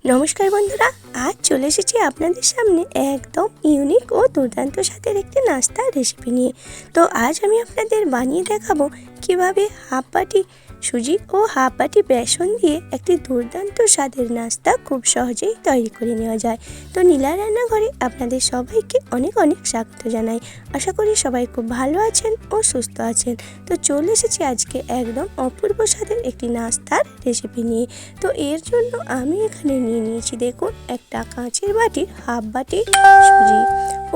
নমস্কার বন্ধুরা, আজ চলে এসেছি আপনাদের সামনে একদম ইউনিক ও দুর্দান্ত স্বাদের একটি নাস্তার রেসিপি নিয়ে। তো আজ আমি আপনাদের বানিয়ে দেখাবো কিভাবে হাফ বাটি সুজি ও হাফ বাটি বেসন দিয়ে একটি দুর্দান্ত স্বাদের নাস্তা খুব সহজেই তৈরি করে নেওয়া যায়। তো নীলার রান্নাঘরে আপনাদের সবাইকে অনেক অনেক স্বাগত জানাই। আশা করি সবাই খুব ভালো আছেন ও সুস্থ আছেন। তো চলে এসেছি আজকে একদম অপূর্ব স্বাদের একটি নাস্তার রেসিপি নিয়ে। তো এর জন্য আমি এখানে নিয়ে নিয়েছি, দেখুন, একটা কাঁচের বাটির হাফ বাটি সুজি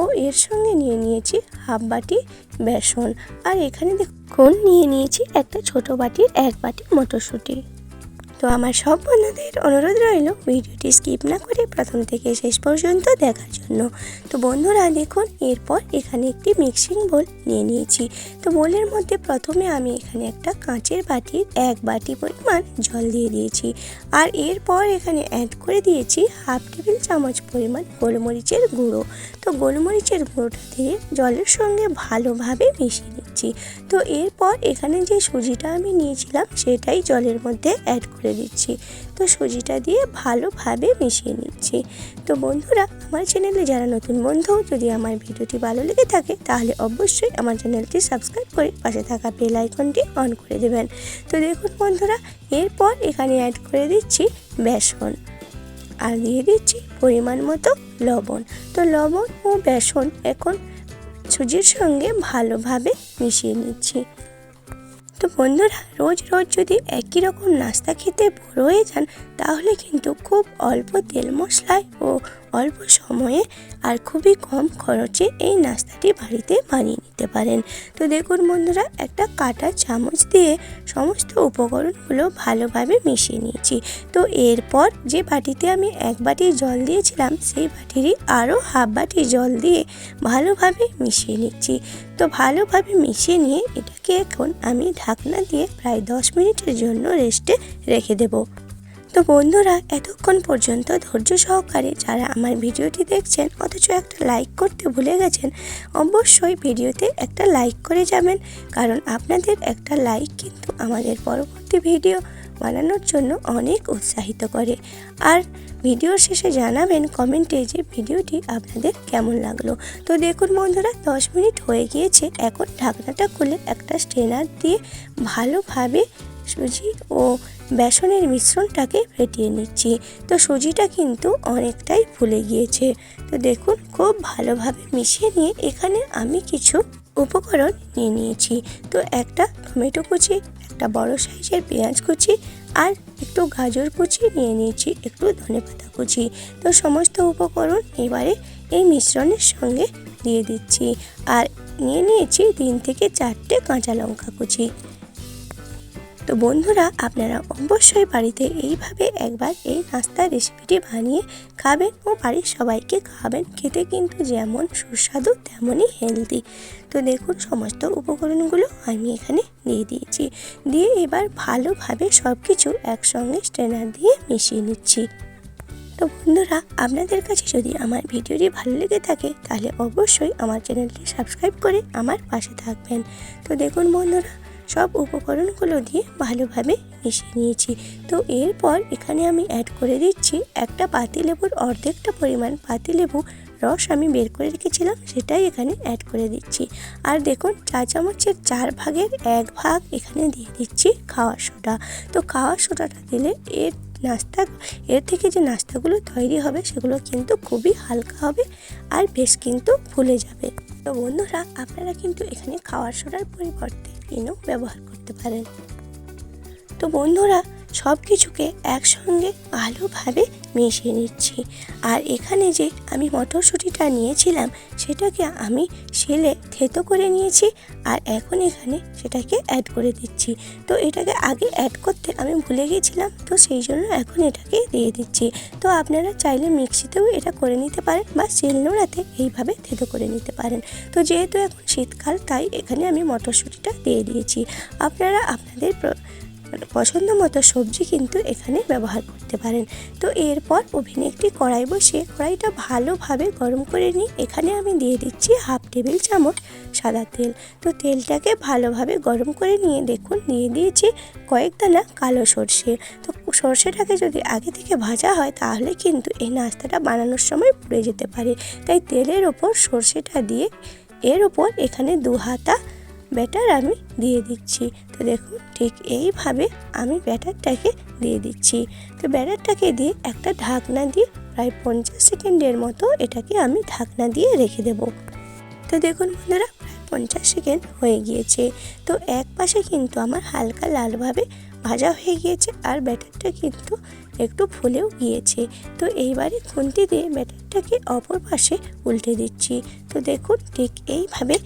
ও এর সঙ্গে নিয়ে নিয়েছি হাফ বাটি বেসন। আর এখানে দেখুন নিয়ে নিয়েছি একটা ছোট বাটির এক বাটি মটরশুঁটি। তো আমার সব বন্ধুদের অনুরোধ রইল ভিডিওটি স্কিপ না করে প্রথম থেকে শেষ পর্যন্ত দেখার জন্য। তো বন্ধুরা দেখুন, এরপর এখানে একটি মিক্সিং বোল নিয়ে নিয়েছি। তো বোলের মধ্যে প্রথমে আমি এখানে একটা কাঁচের বাটির এক বাটি পরিমাণ জল দিয়ে দিয়েছি। আর এরপর এখানে অ্যাড করে দিয়েছি হাফ টেবিল চামচ পরিমাণ গোলমরিচের গুঁড়ো। তো গোলমরিচের গুঁড়োটা দিয়ে জলের সঙ্গে ভালোভাবে মিশিয়ে নিচ্ছি। তো এরপর এখানে যে সুজিটা আমি নিয়েছিলাম সেটাই জলের মধ্যে অ্যাড করে দিচ্ছি। তো সুজিটা দিয়ে ভালোভাবে মিশিয়ে নিচ্ছি। তো বন্ধুরা, আমার চ্যানেলে যারা নতুন বন্ধু, যদি আমার ভিডিওটি ভালো লেগে থাকে তাহলে অবশ্যই আমার চ্যানেলটি সাবস্ক্রাইব করে পাশে থাকা বেল আইকনটি অন করে দেবেন। তো দেখুন বন্ধুরা, এরপর এখানে অ্যাড করে দিচ্ছি বেসন আর দিয়ে দিচ্ছি পরিমাণ মতো লবণ। তো লবণ ও বেসন এখন সুজির সঙ্গে ভালোভাবে মিশিয়ে নিচ্ছি। তো বন্ধুরা, রোজ রোজ যদি একই রকম নাস্তা খেতে বোর হয়ে যান তাহলে কিন্তু খুব অল্প তেল মশলায় ও অল্প সময়ে আর খুবই কম খরচে এই নাস্তাটি বাড়িতে বানিয়ে নিতে পারেন। তো দেখুন বন্ধুরা, একটা কাঁটা চামচ দিয়ে সমস্ত উপকরণগুলো ভালোভাবে মিশিয়ে নিয়েছি। তো এরপর যে বাটিতে আমি এক বাটি জল দিয়েছিলাম সেই বাটিরই আরও হাফ বাটি জল দিয়ে ভালোভাবে মিশিয়ে নিচ্ছি। তো ভালোভাবে মিশিয়ে নিয়ে এটাকে এখন আমি ঢাকনা দিয়ে প্রায় 10 মিনিটের জন্য রেস্টে রেখে দেব। তো বন্ধুরা, এতক্ষণ পর্যন্ত ধৈর্য সহকারে যারা আমার ভিডিওটি দেখছেন অথচ একটা লাইক করতে ভুলে গেছেন, অবশ্যই ভিডিওতে একটা লাইক করে যাবেন, কারণ আপনাদের একটা লাইক কিন্তু আমাদের পরবর্তী ভিডিও বানানোর জন্য অনেক উৎসাহিত করে। আর ভিডিওর শেষে জানাবেন কমেন্টে যে ভিডিওটি আপনাদের কেমন লাগলো। তো দেখুন বন্ধুরা, 10 মিনিট হয়ে গিয়েছে। এখন ঢাকনাটা খুলে একটা স্ট্রেনার দিয়ে ভালোভাবে সুজি ও বেসনের মিশ্রণটাকে ফেটিয়ে নিচ্ছি। তো সুজিটা কিন্তু অনেকটাই ফুলে গিয়েছে। তো দেখুন, খুব ভালোভাবে মিশিয়ে নিয়ে এখানে আমি কিছু উপকরণ নিয়ে নিয়েছি। তো একটা টমেটো কুচি, একটা বড় সাইজের পেঁয়াজ কুচি আর একটু গাজর কুচি নিয়ে নিয়েছি, একটু ধনেপাতা কুচি। তো সমস্ত উপকরণ এবারে এই মিশ্রণের সঙ্গে দিয়ে দিচ্ছি। আর নিয়ে নিয়েছি 3 থেকে 4টে কাঁচা লঙ্কা কুচি। তো বন্ধুরা, আপনারা অবশ্যই বাড়িতে এইভাবে একবার এই নাস্তার রেসিপিটি বানিয়ে খাবেন ও বাড়ির সবাইকে খাবেন। খেতে কিন্তু যেমন সুস্বাদু তেমনই হেলদি। তো দেখুন, সমস্ত উপকরণগুলো আমি এখানে দিয়ে দিয়েছি। দিয়ে এবার ভালোভাবে সব কিছু একসঙ্গে স্ট্রেনার দিয়ে মিশিয়ে নিচ্ছি। তো বন্ধুরা, আপনাদের কাছে যদি আমার ভিডিওটি ভালো লেগে থাকে তাহলে অবশ্যই আমার চ্যানেলটি সাবস্ক্রাইব করে আমার পাশে থাকবেন। তো দেখুন বন্ধুরা, সব উপকরণগুলো দিয়ে ভালোভাবে মিশিয়ে নিয়েছি। তো এরপর এখানে আমি অ্যাড করে দিচ্ছি একটা পাতিলেবুর অর্ধেকটা পরিমাণ পাতিলেবু রস আমি বের করে রেখেছিলাম, সেটাই এখানে অ্যাড করে দিচ্ছি। আর দেখুন, চা চামচের 4 ভাগের 1 ভাগ এখানে দিয়ে দিচ্ছি খাওয়ার সোডা। তো খাওয়ার সোডাটা দিলে এর থেকে যে নাস্তাগুলো তৈরি হবে সেগুলো কিন্তু খুবই হালকা হবে আর বেশ কিন্তু ফুলে যাবে। তো বন্ধুরা, আপনারা কিন্তু এখানে খাওয়ার সোডার পরিবর্তে ইনো ব্যবহার করতে পারেন। তো বন্ধুরা, সব কিছুকে একসঙ্গে ভালোভাবে মিশিয়ে নিচ্ছি। আর এখানে যে আমি মটরশুঁটিটা নিয়েছিলাম সেটাকে আমি শিলে থেতো করে নিয়েছি আর এখন এখানে সেটাকে অ্যাড করে দিচ্ছি। তো এটাকে আগে অ্যাড করতে আমি ভুলে গিয়েছিলাম, তো সেই জন্য এখন এটাকে দিয়ে দিচ্ছি। তো আপনারা চাইলে মিক্সিতেও এটা করে নিতে পারেন বা শিলনোড়াতে এইভাবে থেতো করে নিতে পারেন। তো যেহেতু এখন শীতকাল তাই এখানে আমি মটরশুঁটিটা দিয়ে দিয়েছি। আপনারা আপনাদের পছন্দ মতো সবজি কিন্তু এখানে ব্যবহার করতে পারেন। তো এরপর ওভেনে একটি কড়াই বসিয়ে কড়াইটা ভালোভাবে গরম করে নিয়ে এখানে আমি দিয়ে দিচ্ছি 1/2 টেবিল চামচ সাদা তেল। তো তেলটাকে ভালোভাবে গরম করে নিয়ে দেখুন দিয়ে দিয়েছি কয়েক দানা কালো সর্ষে। তো সর্ষেটাকে যদি আগে থেকে ভাজা হয় তাহলে কিন্তু এই নাস্তাটা বানানোর সময় পুড়ে যেতে পারে, তাই তেলের ওপর সর্ষেটা দিয়ে এর ওপর এখানে 2 হাতা ব্যাটার আমি দিয়ে দিচ্ছি। তো দেখুন ঠিক এইভাবে আমি ব্যাটারটাকে দিয়ে দিচ্ছি। তো ব্যাটারটাকে দিয়ে একটা ঢাকনা দিয়ে প্রায় 50 সেকেন্ডের মতো এটাকে আমি ঢাকনা দিয়ে রেখে দেব। তো দেখুন বন্ধুরা প্রায় 50 সেকেন্ড হয়ে গিয়েছে। তো এক পাশে কিন্তু আমার হালকা লালভাবে ভাজা হয়ে গিয়েছে আর ব্যাটারটা কিন্তু একটু ফুলেও গিয়েছে। তো এইবারে খুন্তি দিয়ে ব্যাটারটাকে অপর পাশে উল্টে দিচ্ছি। তো দেখুন ঠিক এইভাবে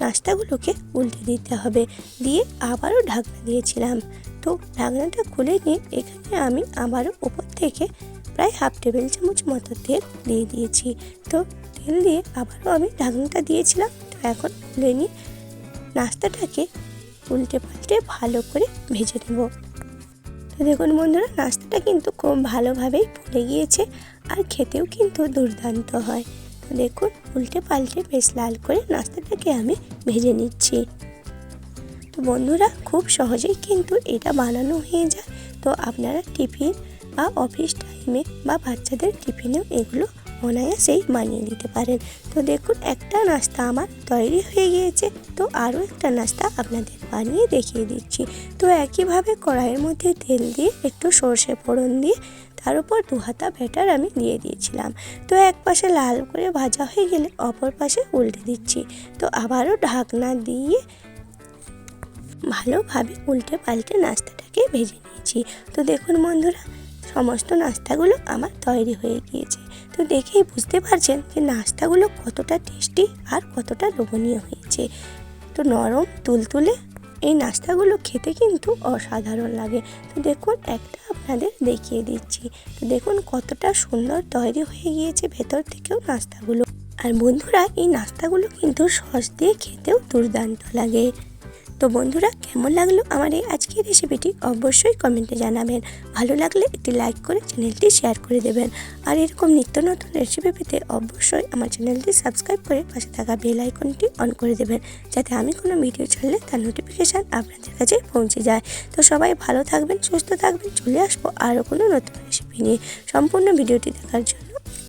নাস্তাগুলোকে উল্টে দিতে হবে, দিয়ে আবারও ঢাকনা দিয়েছিলাম। তো ঢাকনাটা খুলে নিয়ে এখানে আমি আবারও উপর থেকে প্রায় 1/2 টেবিল চামচ মতো তেল দিয়ে দিয়েছি। তো তেল দিয়ে আবারও আমি ঢাকনাটা দিয়েছিলাম। তো এখন খুলে নিয়ে নাস্তাটাকে উল্টে পাল্টে ভালো করে ভেজে নেব। তো দেখুন বন্ধুরা নাস্তাটা কিন্তু খুব ভালোভাবেই ফুলে গিয়েছে আর খেতেও কিন্তু দুর্দান্ত হয়। তো দেখুন উল্টে পাল্টে বেশ লাল করে নাস্তাটাকে আমি ভেজে নিচ্ছি। তো বন্ধুরা খুব সহজেই কিন্তু এটা বানানো হয়ে যায়। তো আপনারা টিফিন বা অফিস টাইমে বা বাচ্চাদের টিফিনেও এগুলো অনায়াসেই বানিয়ে নিতে পারেন। তো দেখুন একটা নাস্তা আমার তৈরি হয়ে গিয়েছে। তো আরও একটা নাস্তা আপনাদের বানিয়ে দেখিয়ে দিচ্ছি। তো একইভাবে কড়াইয়ের মধ্যে তেল দিয়ে একটু সর্ষে ফোড়ন দিয়ে তার উপর 2 হাতা ব্যাটার আমি দিয়ে দিয়েছিলাম। তো এক পাশে লাল করে ভাজা হয়ে গেলে অপর পাশে উল্টে দিচ্ছি। তো আবারও ঢাকনা দিয়ে ভালোভাবে উল্টে পাল্টে নাস্তাটাকে ভেজে নিয়েছি। তো দেখুন বন্ধুরা সমস্ত নাস্তাগুলো আমার তৈরি হয়ে গিয়েছে। তো দেখেই বুঝতে পারছেন যে নাস্তাগুলো কতটা টেস্টি আর কতটা লোভনীয় হয়েছে। তো নরম তুলতুলে এই নাস্তাগুলো খেতে কিন্তু অসাধারণ লাগে। তো দেখুন একটা আপনাদের দেখিয়ে দিচ্ছি। তো দেখুন কতটা সুন্দর তৈরি হয়ে গিয়েছে ভেতর থেকেও নাস্তাগুলো। আর বন্ধুরা এই নাস্তাগুলো কিন্তু সস দিয়ে খেতেও দুর্দান্ত লাগে। তো বন্ধুরা কেমন লাগলো আমার এই আজকের রেসিপিটি অবশ্যই কমেন্টে জানাবেন। ভালো লাগলে একটি লাইক করে চ্যানেলটি শেয়ার করে দেবেন। আর এরকম নিত্য নতুন রেসিপি পেতে অবশ্যই আমার চ্যানেলটি সাবস্ক্রাইব করে পাশে থাকা বেল আইকনটি অন করে দেবেন, যাতে আমি কোনো ভিডিও ছাড়লে তার নোটিফিকেশান আপনাদের কাছে পৌঁছে যায়। তো সবাই ভালো থাকবেন, সুস্থ থাকবেন। চলে আসবো আরও কোনো নতুন রেসিপি নিয়ে। সম্পূর্ণ ভিডিওটি দেখার জন্য